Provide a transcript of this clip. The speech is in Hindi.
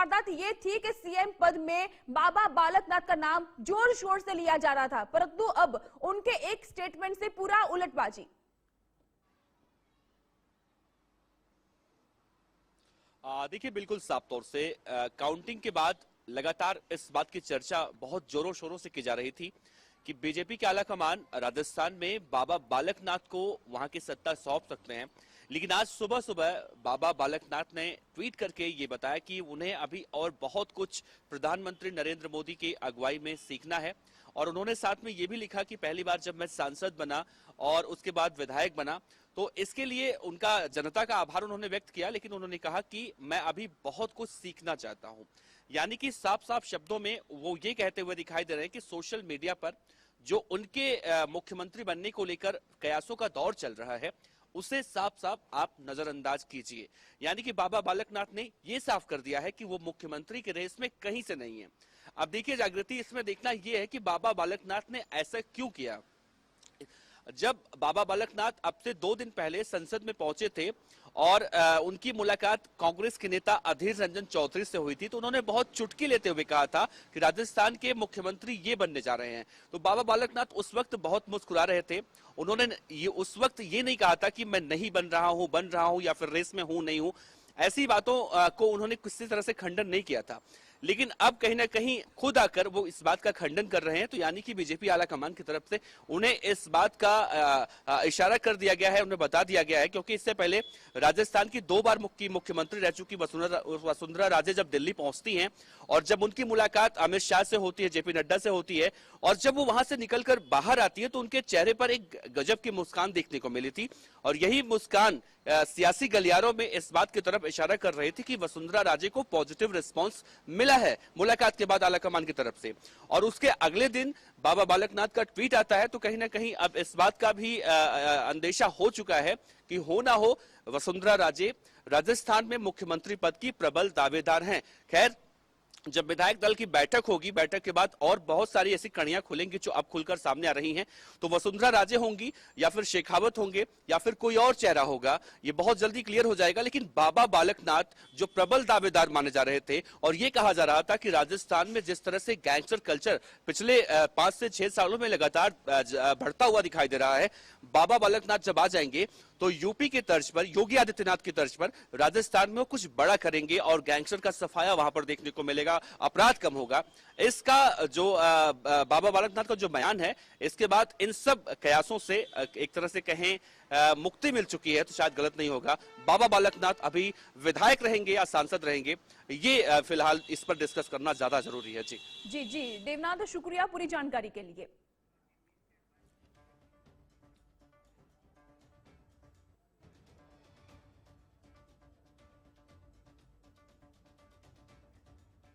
वारदात ये थी कि सीएम पद में बाबा बालकनाथ का नाम जोर शोर से लिया जा रहा था, परंतु अब उनके एक स्टेटमेंट से पूरा उलटबाजी। देखिए, बिल्कुल साफ तौर से काउंटिंग के बाद लगातार इस बात की चर्चा बहुत जोरों शोरों से की जा रही थी कि बीजेपी के आला कमान राजस्थान में बाबा बालकनाथ को वहां की सत्ता सौंप सकते हैं। लेकिन आज सुबह सुबह बाबा बालकनाथ ने ट्वीट करके ये बताया कि उन्हें अभी और बहुत कुछ प्रधानमंत्री नरेंद्र मोदी की अगुवाई में सीखना है। और उन्होंने साथ में ये भी लिखा कि पहली बार जब मैं सांसद बना और उसके बाद विधायक बना, तो इसके लिए उनका जनता का आभार उन्होंने व्यक्त किया, लेकिन उन्होंने कहा कि मैं अभी बहुत कुछ सीखना चाहता हूं। यानी कि साफ साफ शब्दों में वो ये कहते हुए दिखाई दे रहे हैं कि सोशल मीडिया पर जो उनके मुख्यमंत्री बनने को लेकर कयासों का दौर चल रहा है, उसे साफ साफ आप नजरअंदाज कीजिए। यानी कि बाबा बालकनाथ ने यह साफ कर दिया है कि वो मुख्यमंत्री के रेस में कहीं से नहीं है। अब देखिए जागृति, इसमें देखना यह है कि बाबा बालकनाथ ने ऐसा क्यों किया। जब बाबा बालकनाथ अब से 2 दिन पहले संसद में पहुंचे थे और उनकी मुलाकात कांग्रेस के नेता अधीर रंजन चौधरी से हुई थी, तो उन्होंने बहुत चुटकी लेते हुए कहा था कि राजस्थान के मुख्यमंत्री ये बनने जा रहे हैं। तो बाबा बालकनाथ उस वक्त बहुत मुस्कुरा रहे थे। उन्होंने ये उस वक्त ये नहीं कहा था कि मैं नहीं बन रहा हूं, बन रहा हूं या फिर रेस में हूं, नहीं हूं। ऐसी बातों को उन्होंने किसी तरह से खंडन नहीं किया था। लेकिन अब कहीं ना कहीं खुद आकर वो इस बात का खंडन कर रहे हैं। तो यानी कि बीजेपी आला कमान की तरफ से उन्हें इस बात का इशारा कर दिया गया है, उन्हें बता दिया गया है, क्योंकि इससे पहले राजस्थान की 2 बार मुख्यमंत्री रह चुकी वसुंधरा राजे जब दिल्ली पहुंचती हैं और जब उनकी मुलाकात अमित शाह से होती है, जेपी नड्डा से होती है, और जब वो वहां से निकलकर बाहर आती है, तो उनके चेहरे पर एक गजब की मुस्कान देखने को मिली थी। और यही मुस्कान सियासी गलियारों में इस बात की तरफ इशारा कर रही थी कि वसुंधरा राजे को पॉजिटिव रिस्पांस मिला है मुलाकात के बाद आलाकमान की तरफ से। और उसके अगले दिन बाबा बालकनाथ का ट्वीट आता है, तो कहीं ना कहीं अब इस बात का भी अंदेशा हो चुका है कि हो ना हो वसुंधरा राजे राजस्थान में मुख्यमंत्री पद की प्रबल दावेदार हैं। खैर, जब विधायक दल की बैठक होगी, बैठक के बाद और बहुत सारी ऐसी कड़ियां खुलेंगी जो अब खुलकर सामने आ रही हैं। तो वसुंधरा राजे होंगी या फिर शेखावत होंगे या फिर कोई और चेहरा होगा, ये बहुत जल्दी क्लियर हो जाएगा। लेकिन बाबा बालकनाथ जो प्रबल दावेदार माने जा रहे थे और ये कहा जा रहा था कि राजस्थान में जिस तरह से गैंगस्टर कल्चर पिछले 5 से 6 सालों में लगातार बढ़ता हुआ दिखाई दे रहा है, बाबा बालकनाथ जब आ जाएंगे तो यूपी के तर्ज पर, योगी आदित्यनाथ की तर्ज पर राजस्थान में कुछ बड़ा करेंगे और गैंगस्टर का सफाया वहां पर देखने को मिलेगा, अपराध कम होगा। इसका जो बाबा बालकनाथ का जो बयान है, इसके बाद इन सब कयासों से एक तरह से कहें मुक्ति मिल चुकी है, तो शायद गलत नहीं होगा। बाबा बालकनाथ अभी विधायक रहेंगे या सांसद रहेंगे, ये फिलहाल इस पर डिस्कस करना ज्यादा जरूरी है। जी जी जी देवनाथ, शुक्रिया पूरी जानकारी के लिए।